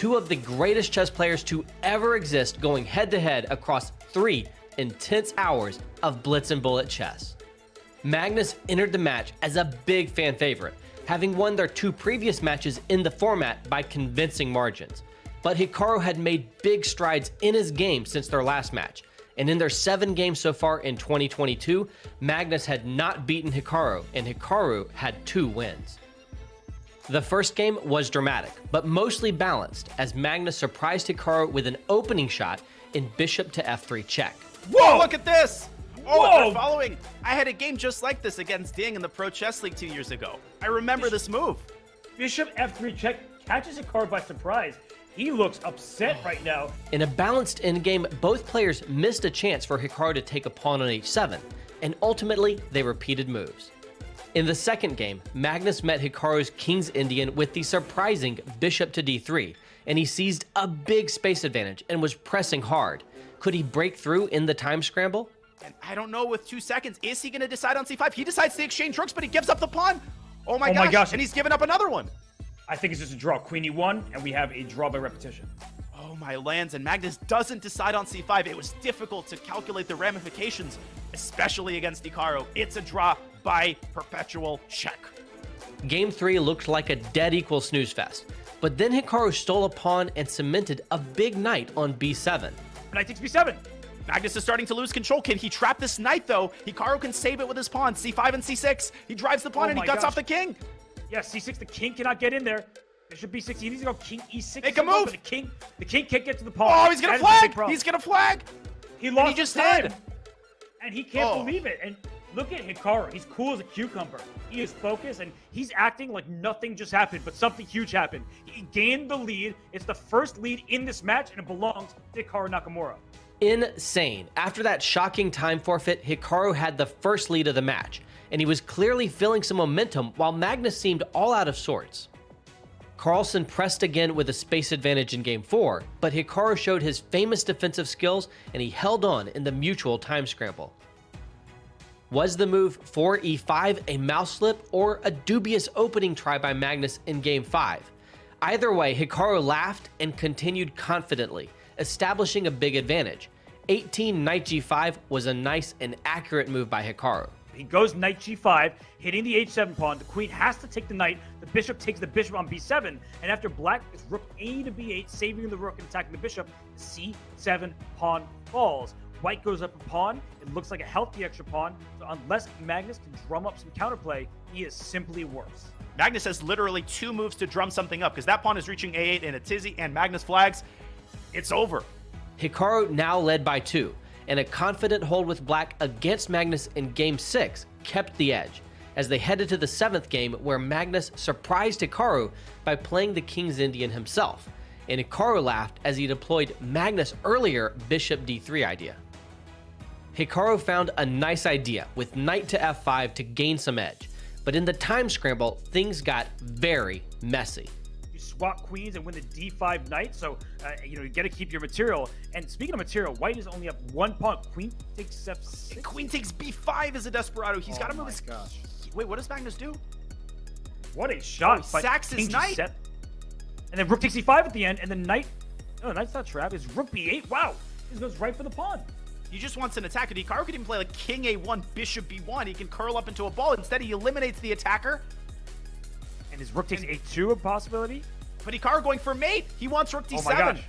two of the greatest chess players to ever exist going head-to-head across 3 intense hours of blitz and bullet chess. Magnus entered the match as a big fan favorite, having won their 2 previous matches in the format by convincing margins. But Hikaru had made big strides in his game since their last match, and in their 7 games so far in 2022, Magnus had not beaten Hikaru, and Hikaru had 2 wins. The first game was dramatic, but mostly balanced, as Magnus surprised Hikaru with an opening shot in bishop to f3 check. Whoa, look at this! Oh, Whoa! they're following. I had a game just like this against Ding in the Pro Chess League 2 years ago. I remember this move. Bishop f3 check catches Hikaru by surprise. He looks upset right now. In a balanced endgame, both players missed a chance for Hikaru to take a pawn on h7, and ultimately they repeated moves. In the second game, Magnus met Hikaru's King's Indian with the surprising bishop to d3, and he seized a big space advantage and was pressing hard. Could he break through in the time scramble? And I don't know, with 2 seconds, is he going to decide on c5? He decides to exchange rooks, but he gives up the pawn. Oh my gosh, and he's given up another one. I think it's just a draw. Queen e1, and we have a draw by repetition. Oh my lands, and Magnus doesn't decide on c5. It was difficult to calculate the ramifications, especially against Hikaru. It's a draw by perpetual check. Game 3 looked like a dead equal snooze fest, but then Hikaru stole a pawn and cemented a big knight on b7. Knight takes b7. Magnus is starting to lose control. Can he trap this knight, though? Hikaru can save it with his pawn. c5 and c6. He drives the pawn and he guts off the king. Yeah, c6, the king cannot get in there. Bishop b6, he needs to go king e6. Make a move! The king can't get to the pawn. Oh, he's gonna flag! He's gonna flag! He lost he just time. did. And he can't believe it. And look at Hikaru. He's cool as a cucumber. He is focused, and he's acting like nothing just happened, but something huge happened. He gained the lead. It's the first lead in this match, and it belongs to Hikaru Nakamura. Insane. After that shocking time forfeit, Hikaru had the first lead of the match, and he was clearly feeling some momentum while Magnus seemed all out of sorts. Carlsen pressed again with a space advantage in Game 4, but Hikaru showed his famous defensive skills and he held on in the mutual time scramble. Was the move 4e5 a mouse slip or a dubious opening try by Magnus in Game 5? Either way, Hikaru laughed and continued confidently, establishing a big advantage. 18 knight g5 was a nice and accurate move by Hikaru. He goes knight g5, hitting the h7 pawn. The queen has to take the knight. The bishop takes the bishop on b7. And after black is rook a to b8, saving the rook and attacking the bishop, the c7 pawn falls. White goes up a pawn. It looks like a healthy extra pawn. So unless Magnus can drum up some counterplay, he is simply worse. Magnus has literally 2 moves to drum something up, because that pawn is reaching a8 in a tizzy, and Magnus flags. It's over. Hikaru now led by 2, and a confident hold with black against Magnus in Game 6 kept the edge, as they headed to the 7th game where Magnus surprised Hikaru by playing the King's Indian himself, and Hikaru laughed as he deployed Magnus' earlier bishop d3 idea. Hikaru found a nice idea with knight to f5 to gain some edge, but in the time scramble, things got very messy. You swap queens and win the d5 knight, so you got to keep your material. And speaking of material, white is only up 1 pawn. Queen takes f6. Queen takes b5 as a desperado. He's got to move his... Gosh. Wait, what does Magnus do? What a shot! He sacks his knight. And then rook takes e5 at the end, and then knight... No, knight's not trapped. It's rook b8. Wow! This goes right for the pawn. He just wants an attack. And Hikaru could even play like king a1, bishop b1. He can curl up into a ball. Instead, he eliminates the attacker. And his rook takes a2 a possibility. But Hikaru going for mate. He wants rook d7. Oh my gosh.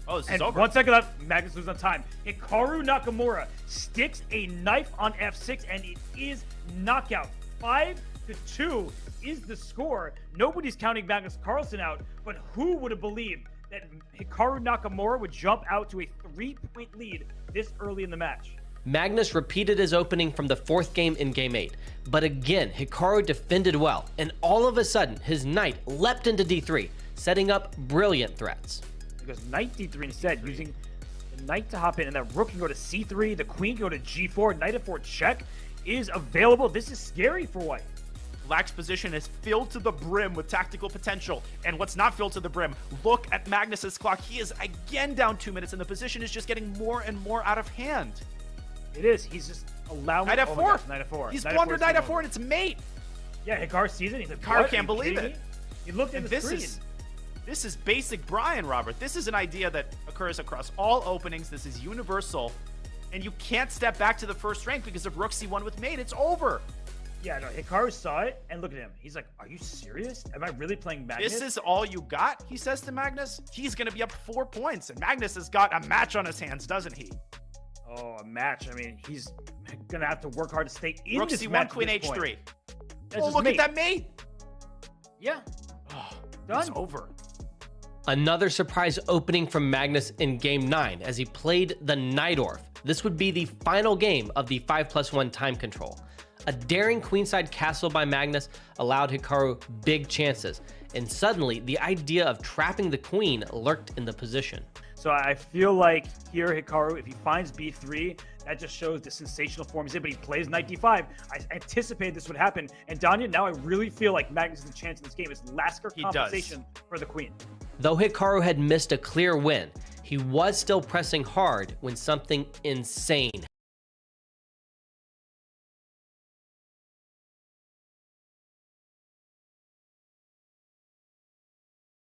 Oh, this is And over. 1 second left. Magnus loses on time. Hikaru Nakamura sticks a knife on f6, and it is knockout. 5-2 is the score. Nobody's counting Magnus Carlsen out, but who would have believed that Hikaru Nakamura would jump out to a 3-point lead this early in the match? Magnus repeated his opening from the 4th game in Game 8, but again, Hikaru defended well, and all of a sudden, his knight leapt into d3, setting up brilliant threats. He goes knight d3 instead, using the knight to hop in, and that rook can go to c3, the queen can go to g4, knight f4 check is available. This is scary for white. Black's position is filled to the brim with tactical potential. And what's not filled to the brim, look at Magnus's clock. He is again down 2 minutes, and the position is just getting more and more out of hand. It is. He's just allowing... Knight f4. Oh my gosh, knight f4. He's blundered knight f4, and it's mate. Yeah, Hikaru sees it. He's like, Hikaru what? can't believe it. He looked at And the this screen. is... This is basic Brian, Robert. This is an idea that occurs across all openings. This is universal. And you can't step back to the first rank because if rook c1 with mate, it's over. Yeah, no, Hikaru saw it, and look at him. He's like, are you serious? Am I really playing Magnus? This is all you got, he says to Magnus. He's going to be up 4 points, and Magnus has got a match on his hands, doesn't he? Oh, a match. I mean, he's going to have to work hard to stay in rook this c1, match queen at this h3. point. Oh, look at that mate. Yeah. Oh, Done. it's over. Another surprise opening from Magnus in game 9 as he played the Najdorf. This would be the final game of the 5+1 time control. A daring queenside castle by Magnus allowed Hikaru big chances, and suddenly the idea of trapping the queen lurked in the position. So I feel like here, Hikaru, if he finds b3, that just shows the sensational form he's in, but he plays knight d5. I anticipated this would happen, and Danya, now I really feel like Magnus' chance in this game is Lasker compensation for the queen. Though Hikaru had missed a clear win, he was still pressing hard when something insane